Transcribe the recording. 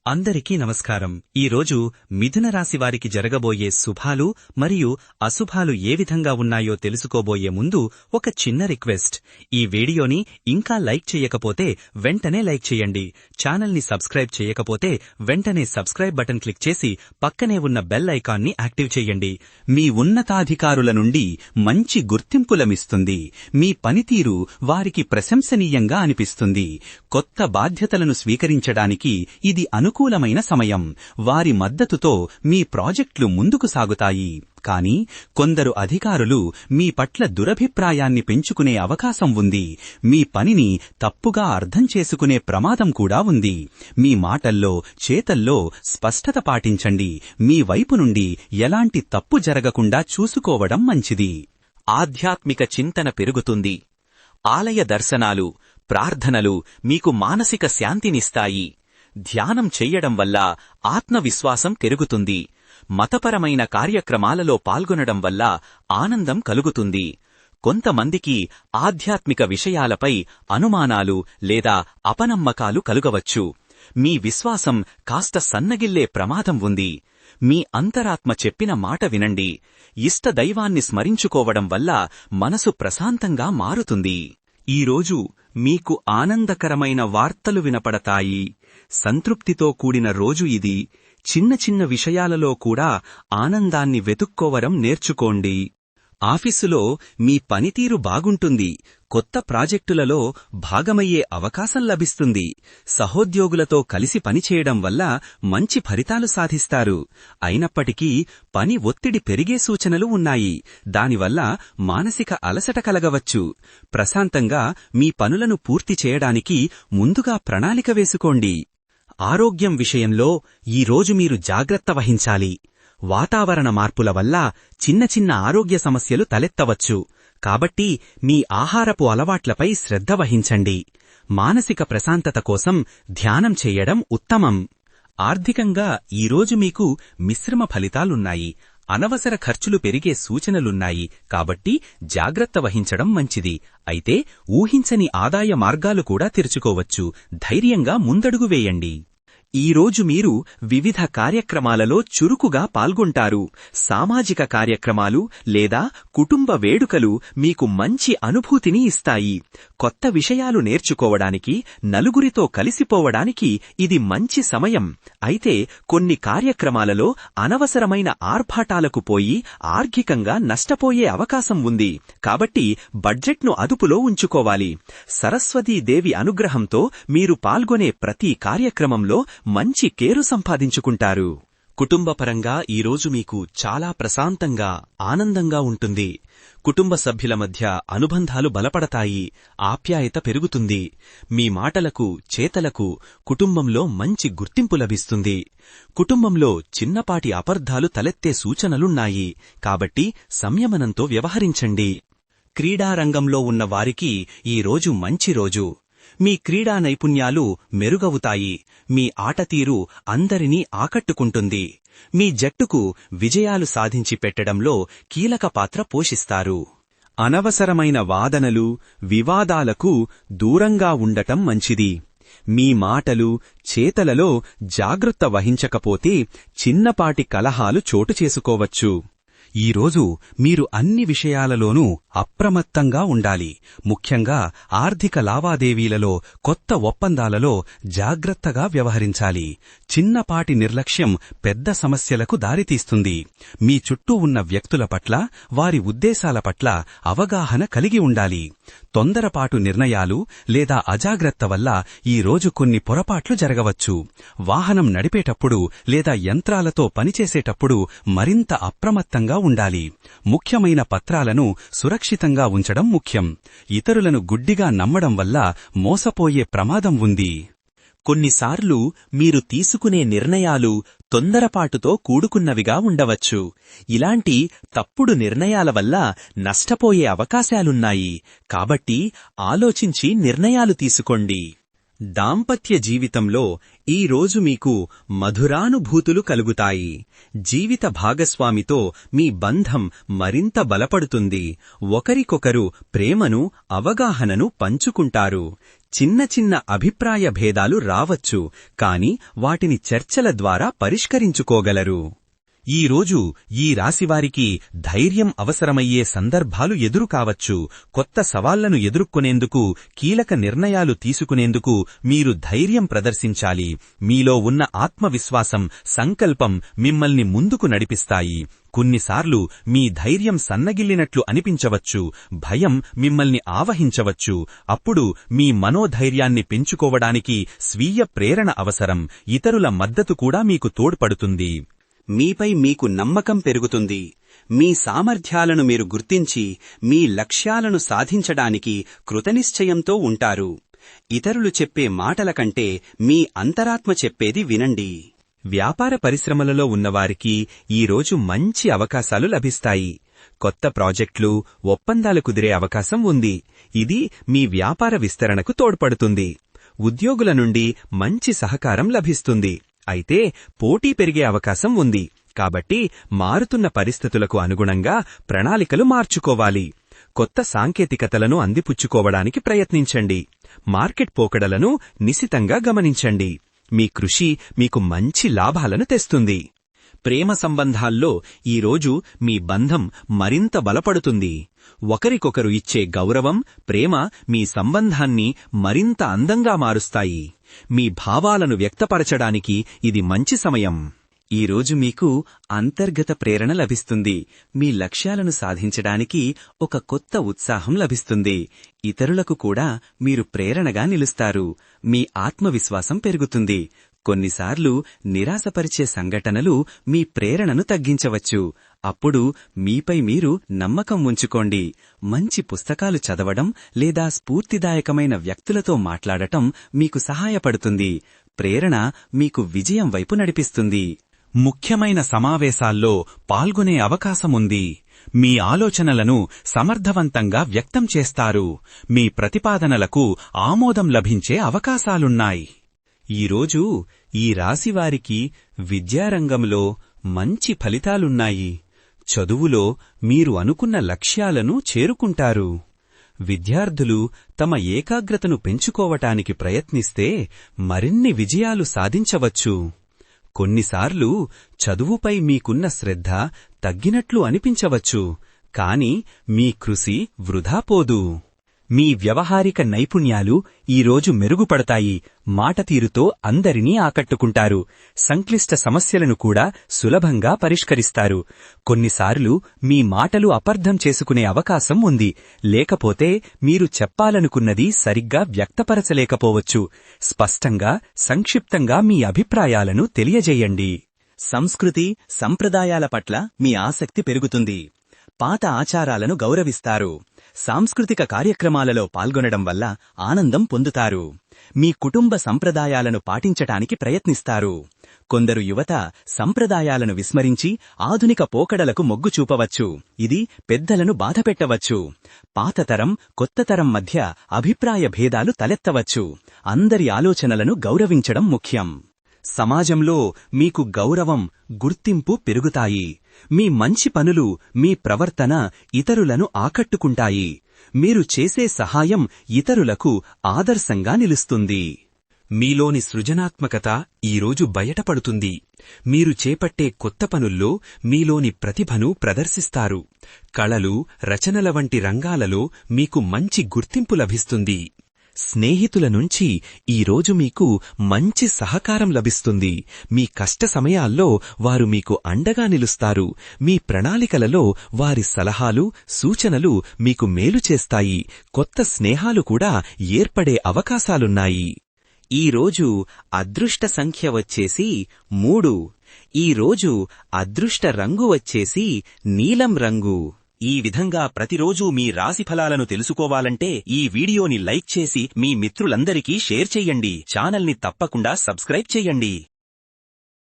అందరికీ నమస్కారం. ఈరోజు మిథున రాశి వారికి జరగబోయే శుభాలు మరియు అశుభాలు ఏ విధంగా ఉన్నాయో తెలుసుకోబోయే ముందు ఒక చిన్న రిక్వెస్ట్. ఈ వీడియోని ఇంకా లైక్ చేయకపోతే వెంటనే లైక్ చేయండి. ఛానల్ని సబ్స్క్రైబ్ చేయకపోతే వెంటనే సబ్స్క్రైబ్ బటన్ క్లిక్ చేసి పక్కనే ఉన్న బెల్ ఐకాన్ని యాక్టివ్ చేయండి. మీ ఉన్నతాధికారుల నుండి మంచి గుర్తింపు లభిస్తుంది. మీ పనితీరు వారికి ప్రశంసనీయంగా అనిపిస్తుంది. కొత్త బాధ్యతలను స్వీకరించడానికి ఇది అనుకూలమైన సమయం. వారి మద్దతుతో మీ ప్రాజెక్టులు ముందుకు సాగుతాయి. కానీ కొందరు అధికారులు మీ పట్ల దురభిప్రాయాన్ని పెంచుకునే అవకాశం ఉంది. మీ పనిని తప్పుగా అర్థం చేసుకునే ప్రమాదం కూడా ఉంది. మీ మాటల్లో, చేతల్లో స్పష్టత పాటించండి. మీ వైపు నుండి ఎలాంటి తప్పు జరగకుండా చూసుకోవడం మంచిది. ఆధ్యాత్మిక చింతన పెరుగుతుంది. ఆలయ దర్శనాలు, ప్రార్థనలు మీకు మానసిక శాంతినిస్తాయి. ధ్యానం చెయ్యడం వల్ల ఆత్మవిశ్వాసం పెరుగుతుంది. మతపరమైన కార్యక్రమాలలో పాల్గొనడం వల్ల ఆనందం కలుగుతుంది. కొంతమందికి ఆధ్యాత్మిక విషయాలపై అనుమానాలు లేదా అపనమ్మకాలు కలుగవచ్చు. మీ విశ్వాసం కాస్త సన్నగిల్లే ప్రమాదం ఉంది. మీ అంతరాత్మ చెప్పిన మాట వినండి. ఇష్టదైవాన్ని స్మరించుకోవడం వల్ల మనసు ప్రశాంతంగా మారుతుంది. ఈరోజు మీకు ఆనందకరమైన వార్తలు వినపడతాయి. సంతృప్తితో కూడిన రోజు ఇది. చిన్న చిన్న విషయాలలో కూడా ఆనందాన్ని వెతుక్కోవడం నేర్చుకోండి. ఆఫీసులో మీ పనితీరు బాగుంటుంది. కొత్త ప్రాజెక్టులలో భాగమయ్యే అవకాశం లభిస్తుంది. సహోద్యోగులతో కలిసి పనిచేయడం వల్ల మంచి ఫలితాలు సాధిస్తారు. అయినప్పటికీ పని ఒత్తిడి పెరిగే సూచనలు ఉన్నాయి. దానివల్ల మానసిక అలసట కలగవచ్చు. ప్రశాంతంగా మీ పనులను పూర్తి చేయడానికి ముందుగా ప్రణాళిక వేసుకోండి. ఆరోగ్యం విషయంలో ఈరోజు మీరు జాగ్రత్త వహించాలి. వాతావరణ మార్పుల వల్ల చిన్న చిన్న ఆరోగ్య సమస్యలు తలెత్తవచ్చు. కాబట్టి మీ ఆహారపు అలవాట్లపై శ్రద్ధ వహించండి. మానసిక ప్రశాంతత కోసం ధ్యానం చేయడం ఉత్తమం. ఆర్థికంగా ఈరోజు మీకు మిశ్రమ ఫలితాలున్నాయి. అనవసర ఖర్చులు పెరిగే సూచనలున్నాయి. కాబట్టి జాగ్రత్త వహించడం మంచిది. అయితే ఊహించని ఆదాయ మార్గాలు కూడా తెరుచుకోవచ్చు. ధైర్యంగా ముందడుగు వేయండి. ఈరోజు మీరు వివిధ కార్యక్రమాలలో చురుకుగా పాల్గొంటారు. సామాజిక కార్యక్రమాలు లేదా కుటుంబ వేడుకలు మీకు మంచి అనుభూతిని ఇస్తాయి. కొత్త విషయాలు నేర్చుకోవడానికి, నలుగురితో కలిసిపోవడానికి ఇది మంచి సమయం. అయితే కొన్ని కార్యక్రమాలలో అనవసరమైన ఆర్భాటాలకు పోయి ఆర్థికంగా నష్టపోయే అవకాశం ఉంది. కాబట్టి బడ్జెట్ను అదుపులో ఉంచుకోవాలి. సరస్వతీదేవి అనుగ్రహంతో మీరు పాల్గొనే ప్రతి కార్యక్రమంలో మంచి కేరు సంపాదించుకుంటారు. కుటుంబపరంగా ఈరోజు మీకు చాలా ప్రశాంతంగా, ఆనందంగా ఉంటుంది. కుటుంబ సభ్యుల మధ్య అనుబంధాలు బలపడతాయి. ఆప్యాయత పెరుగుతుంది. మీ మాటలకు, చేతలకు కుటుంబంలో మంచి గుర్తింపు లభిస్తుంది. కుటుంబంలో చిన్నపాటి అపార్థాలు తలెత్తే సూచనలున్నాయి. కాబట్టి సంయమనంతో వ్యవహరించండి. క్రీడారంగంలో ఉన్న వారికి ఈరోజు మంచి రోజు. మీ క్రీడా నైపుణ్యాలు మెరుగవుతాయి. మీ ఆటతీరు అందరినీ ఆకట్టుకుంటుంది. మీ జట్టుకు విజయాలు సాధించి పెట్టడంలో కీలక పాత్ర పోషిస్తారు. అనవసరమైన వాదనలు, వివాదాలకు దూరంగా ఉండటం మంచిది. మీ మాటలు, చేతలలో జాగ్రత్త వహించకపోతే చిన్నపాటి కలహాలు చోటు చేసుకోవచ్చు. ఈరోజు మీరు అన్ని విషయాలలోనూ అప్రమత్తంగా ఉండాలి. ముఖ్యంగా ఆర్థిక లావాదేవీలలో, కొత్త ఒప్పందాలలో జాగ్రత్తగా వ్యవహరించాలి. చిన్నపాటి నిర్లక్ష్యం పెద్ద సమస్యలకు దారితీస్తుంది. మీ చుట్టూ ఉన్న వ్యక్తుల పట్ల, వారి ఉద్దేశాల పట్ల అవగాహన కలిగి ఉండాలి. తొందరపాటు నిర్ణయాలు లేదా అజాగ్రత్త వల్ల ఈరోజు కొన్ని పొరపాట్లు జరగవచ్చు. వాహనం నడిపేటప్పుడు లేదా యంత్రాలతో పనిచేసేటప్పుడు మరింత అప్రమత్తంగా ఉండాలి. ముఖ్యమైన పత్రాలను సురక్షితంగా ఉంచడం ముఖ్యం. ఇతరులను గుడ్డిగా నమ్మడం వల్ల మోసపోయే ప్రమాదం ఉంది. కొన్నిసార్లు మీరు తీసుకునే నిర్ణయాలు తొందరపాటుతో కూడుకున్నవిగా ఉండవచ్చు. ఇలాంటి తప్పుడు నిర్ణయాల వల్ల నష్టపోయే అవకాశాలున్నాయి. కాబట్టి ఆలోచించి నిర్ణయాలు తీసుకోండి. దాంపత్య జీవితంలో ఈ రోజు మీకు మధురానుభూతులు కలుగుతాయి. జీవిత భాగస్వామితో మీ బంధం మరింత బలపడుతుంది. ఒకరికొకరు ప్రేమను, అవగాహనను పంచుకుంటారు. చిన్న చిన్న అభిప్రాయ భేదాలు రావచ్చు, కాని వాటిని చర్చల ద్వారా పరిష్కరించుకోగలరు. ఈ రోజు ఈ రాశివారికి ధైర్యం అవసరమయ్యే సందర్భాలు ఎదురుకావచ్చు. కొత్త సవాళ్లను ఎదుర్కొనేందుకు, కీలక నిర్ణయాలు తీసుకునేందుకు మీరు ధైర్యం ప్రదర్శించాలి. మీలో ఉన్న ఆత్మవిశ్వాసం, సంకల్పం మిమ్మల్ని ముందుకు నడిపిస్తాయి. కొన్నిసార్లు మీ ధైర్యం సన్నగిల్లినట్లు అనిపించవచ్చు, భయం మిమ్మల్ని ఆవహించవచ్చు. అప్పుడు మీ మనోధైర్యాన్ని పెంచుకోవడానికి స్వీయ ప్రేరణ అవసరం. ఇతరుల మద్దతు కూడా మీకు తోడ్పడుతుంది. మీపై మీకు నమ్మకం పెరుగుతుంది. మీ సామర్థ్యాలను మీరు గుర్తించి మీ లక్ష్యాలను సాధించడానికి కృతనిశ్చయంతో ఉంటారు. ఇతరులు చెప్పే మాటల కంటే మీ అంతరాత్మ చెప్పేది వినండి. వ్యాపార పరిశ్రమలలో ఉన్నవారికి ఈరోజు మంచి అవకాశాలు లభిస్తాయి. కొత్త ప్రాజెక్టులు, ఒప్పందాలు కుదిరే అవకాశం ఉంది. ఇది మీ వ్యాపార విస్తరణకు తోడ్పడుతుంది. ఉద్యోగుల నుండి మంచి సహకారం లభిస్తుంది. అయితే పోటీ పెరిగే అవకాశం ఉంది. కాబట్టి మారుతున్న పరిస్థితులకు అనుగుణంగా ప్రణాళికలు మార్చుకోవాలి. కొత్త సాంకేతికతలను అందిపుచ్చుకోవడానికి ప్రయత్నించండి. మార్కెట్ పోకడలను నిశితంగా గమనించండి. మీ కృషి మీకు మంచి లాభాలను తెస్తుంది. ప్రేమ సంబంధాల్లో ఈరోజు మీ బంధం మరింత బలపడుతుంది. ఒకరికొకరు ఇచ్చే గౌరవం, ప్రేమ మీ సంబంధాన్ని మరింత అందంగా మారుస్తాయి. మీ భావాలను వ్యక్తపరచడానికి ఇది మంచి సమయం. ఈరోజు మీకు అంతర్గత ప్రేరణ లభిస్తుంది. మీ లక్ష్యాలను సాధించడానికి ఒక కొత్త ఉత్సాహం లభిస్తుంది. ఇతరులకు కూడా మీరు ప్రేరణగా నిలుస్తారు. మీ ఆత్మవిశ్వాసం పెరుగుతుంది. కొన్నిసార్లు నిరాశపరిచే సంఘటనలు మీ ప్రేరణను తగ్గించవచ్చు. అప్పుడు మీపై మీరు నమ్మకం ఉంచుకోండి. మంచి పుస్తకాలు చదవడం లేదా స్ఫూర్తిదాయకమైన వ్యక్తులతో మాట్లాడటం మీకు సహాయపడుతుంది. ప్రేరణ మీకు విజయం వైపు నడిపిస్తుంది. ముఖ్యమైన సమావేశాల్లో పాల్గొనే అవకాశముంది. మీ ఆలోచనలను సమర్థవంతంగా వ్యక్తం చేస్తారు. మీ ప్రతిపాదనలకు ఆమోదం లభించే అవకాశాలున్నాయి. ఈరోజు ఈ రాశివారికి విద్యారంగంలో మంచి ఫలితాలున్నాయి. చదువులో మీరు అనుకున్న లక్ష్యాలను చేరుకుంటారు. విద్యార్థులు తమ ఏకాగ్రతను పెంచుకోవటానికి ప్రయత్నిస్తే మరిన్ని విజయాలు సాధించవచ్చు. కొన్నిసార్లు చదువుపై మీకున్న శ్రద్ధ తగ్గినట్లు అనిపించవచ్చు, కాని మీ కృషి వృధాపోదు. మీ వ్యవహారిక నైపుణ్యాలు ఈరోజు మెరుగుపడతాయి. మాటతీరుతో అందరినీ ఆకట్టుకుంటారు. సంక్లిష్ట సమస్యలను కూడా సులభంగా పరిష్కరిస్తారు. కొన్నిసార్లు మీ మాటలు అపార్థం చేసుకునే అవకాశం ఉంది. లేకపోతే మీరు చెప్పాలనుకున్నది సరిగ్గా వ్యక్తపరచలేకపోవచ్చు. స్పష్టంగా, సంక్షిప్తంగా మీ అభిప్రాయాలను తెలియజేయండి. సంస్కృతి, సంప్రదాయాల పట్ల మీ ఆసక్తి పెరుగుతుంది. పాత ఆచారాలను గౌరవిస్తారు. సాంస్కృతిక కార్యక్రమాలలో పాల్గొనడం వల్ల ఆనందం పొందుతారు. మీ కుటుంబ సంప్రదాయాలను పాటించటానికి ప్రయత్నిస్తారు. కొందరు యువత సంప్రదాయాలను విస్మరించి ఆధునిక పోకడలకు మొగ్గు చూపవచ్చు. ఇది పెద్దలను బాధపెట్టవచ్చు. పాతతరం, కొత్తతరం మధ్య అభిప్రాయ భేదాలు తలెత్తవచ్చు. అందరి ఆలోచనలను గౌరవించడం ముఖ్యం. సమాజంలో మీకు గౌరవం, గుర్తింపు పెరుగుతాయి. మీ మంచి పనులు, మీ ప్రవర్తన ఇతరులను ఆకట్టుకుంటాయి. మీరు చేసే సహాయం ఇతరులకు ఆదర్శంగా నిలుస్తుంది. మీలోని సృజనాత్మకత ఈరోజు బయటపడుతుంది. మీరు చేపట్టే కొత్త పనుల్లో మీలోని ప్రతిభను ప్రదర్శిస్తారు. కళలు, రచనల వంటి రంగాలలో మీకు మంచి గుర్తింపు లభిస్తుంది. స్నేహితుల నుంచి ఈరోజు మీకు మంచి సహకారం లభిస్తుంది. మీ కష్ట సమయాల్లో వారు మీకు అండగా నిలుస్తారు. మీ ప్రణాళికలలో వారి సలహాలు, సూచనలు మీకు మేలు చేస్తాయి. కొత్త స్నేహాలు కూడా ఏర్పడే అవకాశాలున్నాయి. ఈరోజు అదృష్ట సంఖ్య వచ్చేసి 3. ఈరోజు అదృష్ట రంగు వచ్చేసి నీలం రంగు. ఈ విధంగా ప్రతిరోజూ మీ రాశిఫలాలను తెలుసుకోవాలంటే ఈ వీడియోని లైక్ చేసి మీ మిత్రులందరికీ షేర్ చెయ్యండి. ఛానల్ని తప్పకుండా సబ్స్క్రైబ్ చెయ్యండి.